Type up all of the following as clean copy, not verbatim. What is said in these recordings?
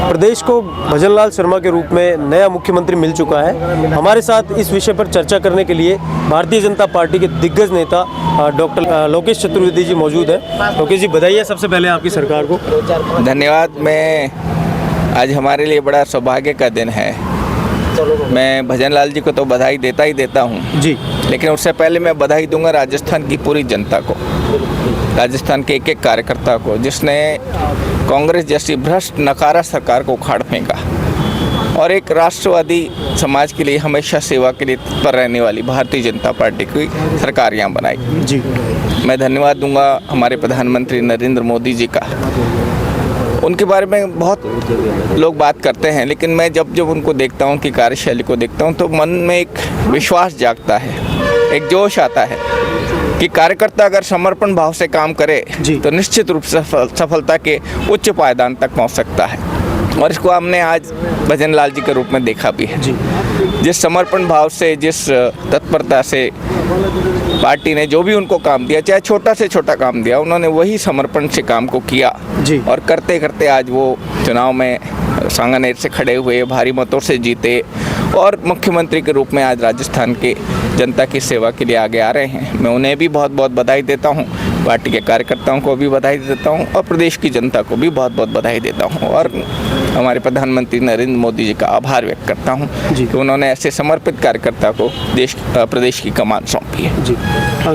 प्रदेश को भजनलाल शर्मा के रूप में नया मुख्यमंत्री मिल चुका है। हमारे साथ इस विषय पर चर्चा करने के लिए भारतीय जनता पार्टी के दिग्गज नेता डॉक्टर लोकेश चतुर्वेदी जी मौजूद हैं। लोकेश जी, बधाई है सबसे पहले आपकी सरकार को। धन्यवाद। मैं आज हमारे लिए बड़ा सौभाग्य का दिन है। मैं भजनलाल जी को तो बधाई देता ही देता हूँ जी, लेकिन उससे पहले मैं बधाई दूंगा राजस्थान की पूरी जनता को, राजस्थान के एक एक कार्यकर्ता को जिसने कांग्रेस जैसी भ्रष्ट नकारा सरकार को उखाड़ फेंका और एक राष्ट्रवादी समाज के लिए हमेशा सेवा के लिए तत्पर रहने वाली भारतीय जनता पार्टी की सरकार यहाँ बनाई जी। मैं धन्यवाद दूंगा हमारे प्रधानमंत्री नरेंद्र मोदी जी का। उनके बारे में बहुत लोग बात करते हैं, लेकिन मैं जब उनको देखता हूँ, उनकी कार्यशैली को देखता हूँ, तो मन में एक विश्वास जागता है, एक जोश आता है कि कार्यकर्ता अगर समर्पण भाव से काम करे तो निश्चित रूप से सफलता के उच्च पायदान तक पहुँच सकता है। और इसको हमने आज भजनलाल जी के रूप में देखा भी है। जिस समर्पण भाव से, जिस तत्परता से पार्टी ने जो भी उनको काम दिया, चाहे छोटा से छोटा काम दिया, उन्होंने वही समर्पण से काम को किया और करते करते आज वो चुनाव में सांगानेर से खड़े हुए, भारी मतों से जीते और मुख्यमंत्री के रूप में आज राजस्थान के जनता की सेवा के लिए आगे आ रहे हैं। मैं उन्हें भी बहुत बहुत बधाई देता हूं, पार्टी के कार्यकर्ताओं को भी बधाई देता हूं और प्रदेश की जनता को भी बहुत बहुत बधाई देता हूं और हमारे प्रधानमंत्री नरेंद्र मोदी जी का आभार व्यक्त करता हूं कि उन्होंने ऐसे समर्पित कार्यकर्ता को प्रदेश की कमान सौंपी है। जी,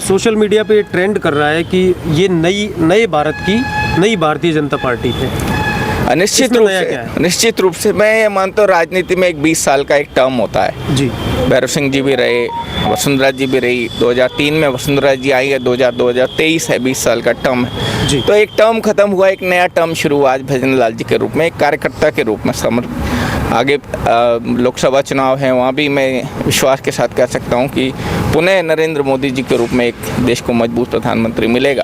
सोशल मीडिया पे ट्रेंड कर रहा है कि ये नए भारत की नई भारतीय जनता पार्टी है। निश्चित रूप से मैं ये मानता हूँ राजनीति में एक 20 साल का एक टर्म होता है जी। भैरव सिंह जी भी रहे, वसुंधरा जी भी रही, 2003 में वसुंधरा जी आई है, 2023 है, 20 साल का टर्म है। तो एक टर्म खत्म हुआ, एक नया टर्म शुरू हुआ आज भजनलाल जी के रूप में, एक कार्यकर्ता के रूप में। आगे लोकसभा चुनाव है, वहाँ भी मैं विश्वास के साथ कह सकता हूँ कि पुनः नरेंद्र मोदी जी के रूप में एक देश को मजबूत प्रधानमंत्री मिलेगा।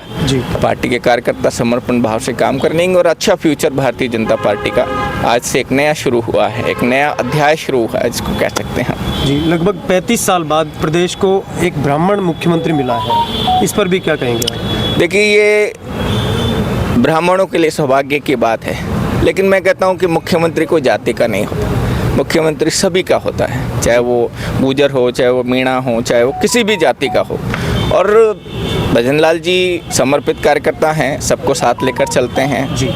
पार्टी के कार्यकर्ता समर्पण भाव से काम करेंगे और अच्छा फ्यूचर भारतीय जनता पार्टी का आज से एक नया शुरू हुआ है, एक नया अध्याय शुरू हुआ है जिसको कह सकते हैं जी। लगभग 35 साल बाद प्रदेश को एक ब्राह्मण मुख्यमंत्री मिला है, इस पर भी क्या कहेंगे? देखिए, ये ब्राह्मणों के लिए सौभाग्य की बात है, लेकिन मैं कहता हूँ कि मुख्यमंत्री कोई जाति का नहीं होता, मुख्यमंत्री सभी का होता है, चाहे वो गुर्जर हो, चाहे वो मीणा हो, चाहे वो किसी भी जाति का हो। और भजनलाल जी समर्पित कार्यकर्ता हैं, सबको साथ लेकर चलते हैं जी।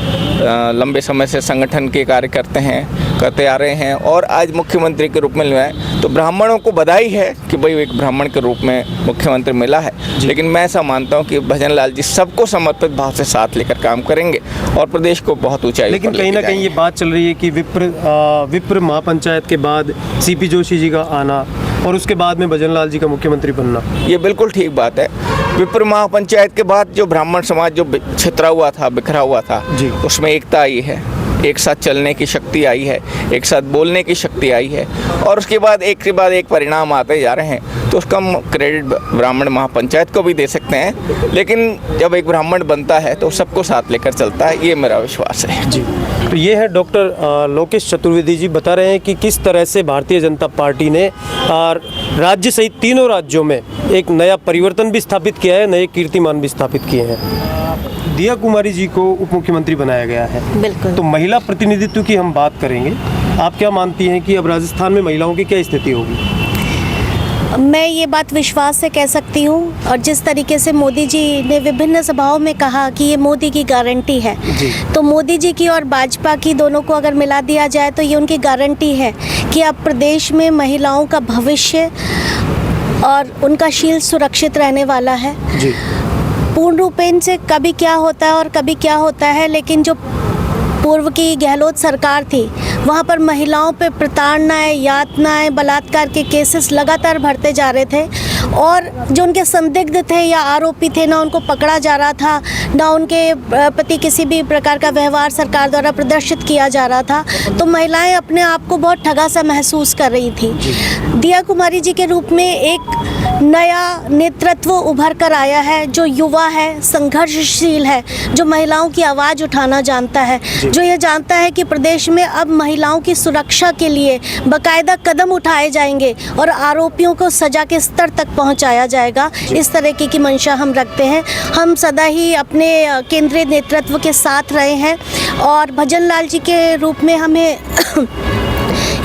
लंबे समय से संगठन के कार्य करते आ रहे हैं और आज मुख्यमंत्री के रूप में मिला है, तो ब्राह्मणों को बधाई है कि भाई एक ब्राह्मण के रूप में मुख्यमंत्री मिला है। लेकिन मैं ऐसा मानता हूं कि भजनलाल जी सबको समर्पित भाव से साथ लेकर काम करेंगे और प्रदेश को बहुत ऊंचाई। लेकिन कहीं ना कहीं ये बात चल रही है कि विप्र महापंचायत के बाद सीपी जोशी जी का आना और उसके बाद में भजनलाल जी का मुख्यमंत्री बनना, ये बिल्कुल ठीक बात है। विप्र महापंचायत के बाद जो ब्राह्मण समाज जो छितरा हुआ था, बिखरा हुआ था, उसमें एकता आई है, एक साथ चलने की शक्ति आई है, एक साथ बोलने की शक्ति आई है और उसके बाद एक के बाद एक परिणाम आते जा रहे हैं। तो उसका क्रेडिट ब्राह्मण महापंचायत को भी दे सकते हैं, लेकिन जब एक ब्राह्मण बनता है तो सबको साथ लेकर चलता है, ये मेरा विश्वास है जी। तो ये है डॉक्टर लोकेश चतुर्वेदी जी बता रहे हैं कि किस तरह से भारतीय जनता पार्टी ने राज्य सहित तीनों राज्यों में एक नया परिवर्तन भी स्थापित किया है, नए कीर्तिमान भी स्थापित किए हैं। दिया कुमारी जी को उप मुख्यमंत्री बनाया गया है। बिल्कुल। तो महिला प्रतिनिधित्व की हम बात करेंगे, आप क्या मानती हैं कि अब राजस्थान में महिलाओं की क्या स्थिति होगी? मैं ये बात विश्वास से कह सकती हूँ और जिस तरीके से मोदी जी ने विभिन्न सभाओं में कहा कि ये मोदी की गारंटी है, तो मोदी जी की और भाजपा की दोनों को अगर मिला दिया जाए तो ये उनकी गारंटी है कि अब प्रदेश में महिलाओं का भविष्य और उनका शील सुरक्षित रहने वाला है। पूर्ण रूपेण से कभी क्या होता है और कभी क्या होता है, लेकिन जो पूर्व की गहलोत सरकार थी वहाँ पर महिलाओं पे प्रताड़नाएं, यातनाएं, बलात्कार के केसेस लगातार बढ़ते जा रहे थे और जो उनके संदिग्ध थे या आरोपी थे, ना उनको पकड़ा जा रहा था, ना उनके प्रति किसी भी प्रकार का व्यवहार सरकार द्वारा प्रदर्शित किया जा रहा था। तो महिलाएं अपने आप को बहुत ठगा सा महसूस कर रही थी। दिया कुमारी जी के रूप में एक नया नेतृत्व उभर कर आया है, जो युवा है, संघर्षशील है, जो महिलाओं की आवाज़ उठाना जानता है, जो ये जानता है कि प्रदेश में अब महिलाओं की सुरक्षा के लिए बाकायदा कदम उठाए जाएंगे और आरोपियों को सजा के स्तर तक पहुंचाया जाएगा। इस तरीके की मंशा हम रखते हैं। हम सदा ही अपने केंद्रीय नेतृत्व के साथ रहे हैं और भजन लाल जी के रूप में हमें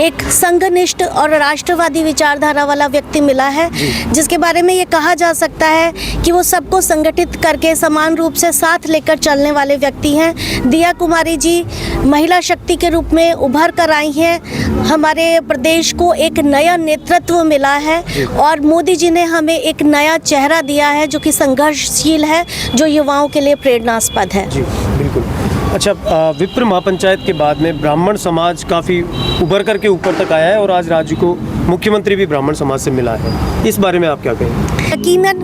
एक संघनिष्ठ और राष्ट्रवादी विचारधारा वाला व्यक्ति मिला है, जिसके बारे में ये कहा जा सकता है कि वो सबको संगठित करके समान रूप से साथ लेकर चलने वाले व्यक्ति हैं। दिया कुमारी जी महिला शक्ति के रूप में उभर कर आई हैं। हमारे प्रदेश को एक नया नेतृत्व मिला है और मोदी जी ने हमें एक नया चेहरा दिया है, जो कि संघर्षशील है, जो युवाओं के लिए प्रेरणास्पद है। जी बिल्कुल। अच्छा, विप्र महापंचायत के बाद में ब्राह्मण समाज काफ़ी उभर करके ऊपर तक आया है और आज राज्य को मुख्यमंत्री भी ब्राह्मण समाज से मिला है। इस बारे में आप क्या कहेंगे? यकीनन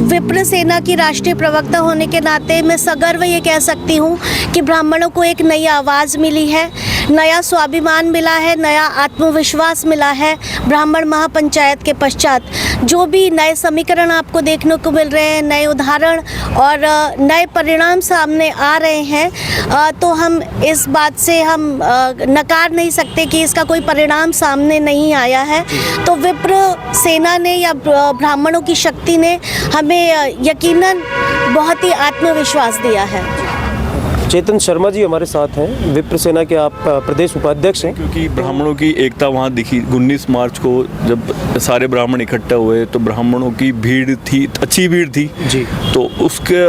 विप्र सेना की राष्ट्रीय प्रवक्ता होने के नाते मैं सगर्व ये कह सकती हूँ कि ब्राह्मणों को एक नई आवाज़ मिली है, नया स्वाभिमान मिला है, नया आत्मविश्वास मिला है। ब्राह्मण महापंचायत के पश्चात जो भी नए समीकरण आपको देखने को मिल रहे हैं, नए उदाहरण और नए परिणाम सामने आ रहे हैं, तो हम इस बात से हम नकार नहीं सकते कि इसका कोई परिणाम सामने नहीं आया है। तो विप्र सेना ने या ब्राह्मणों की शक्ति ने हमें यकीनन बहुत ही आत्मविश्वास दिया है। चेतन शर्मा जी हमारे साथ हैं, विप्र सेना के आप प्रदेश उपाध्यक्ष हैं। क्योंकि ब्राह्मणों की एकता वहाँ दिखी 19 मार्च को जब सारे ब्राह्मण इकट्ठा हुए तो ब्राह्मणों की भीड़ थी, अच्छी भीड़ थी जी। तो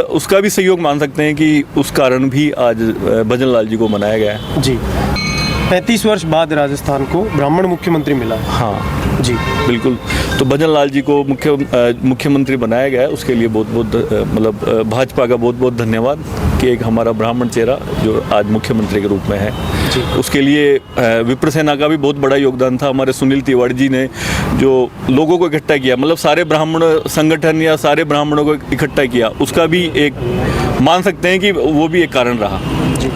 उसका भी सहयोग मान सकते हैं कि उस कारण भी आज भजन लाल जी को मनाया गया है। जी, 35 वर्ष बाद राजस्थान को ब्राह्मण मुख्यमंत्री मिला। हाँ जी बिल्कुल। तो भजन लाल जी को मुख्यमंत्री बनाया गया है, उसके लिए बहुत बहुत मतलब भाजपा का बहुत बहुत धन्यवाद कि एक हमारा ब्राह्मण चेहरा जो आज मुख्यमंत्री के रूप में है। उसके लिए विप्र सेना का भी बहुत बड़ा योगदान था। हमारे सुनील तिवारी जी ने जो लोगों को इकट्ठा किया, मतलब सारे ब्राह्मण संगठन या सारे ब्राह्मणों को इकट्ठा किया, उसका भी एक मान सकते हैं कि वो भी एक कारण रहा। जी।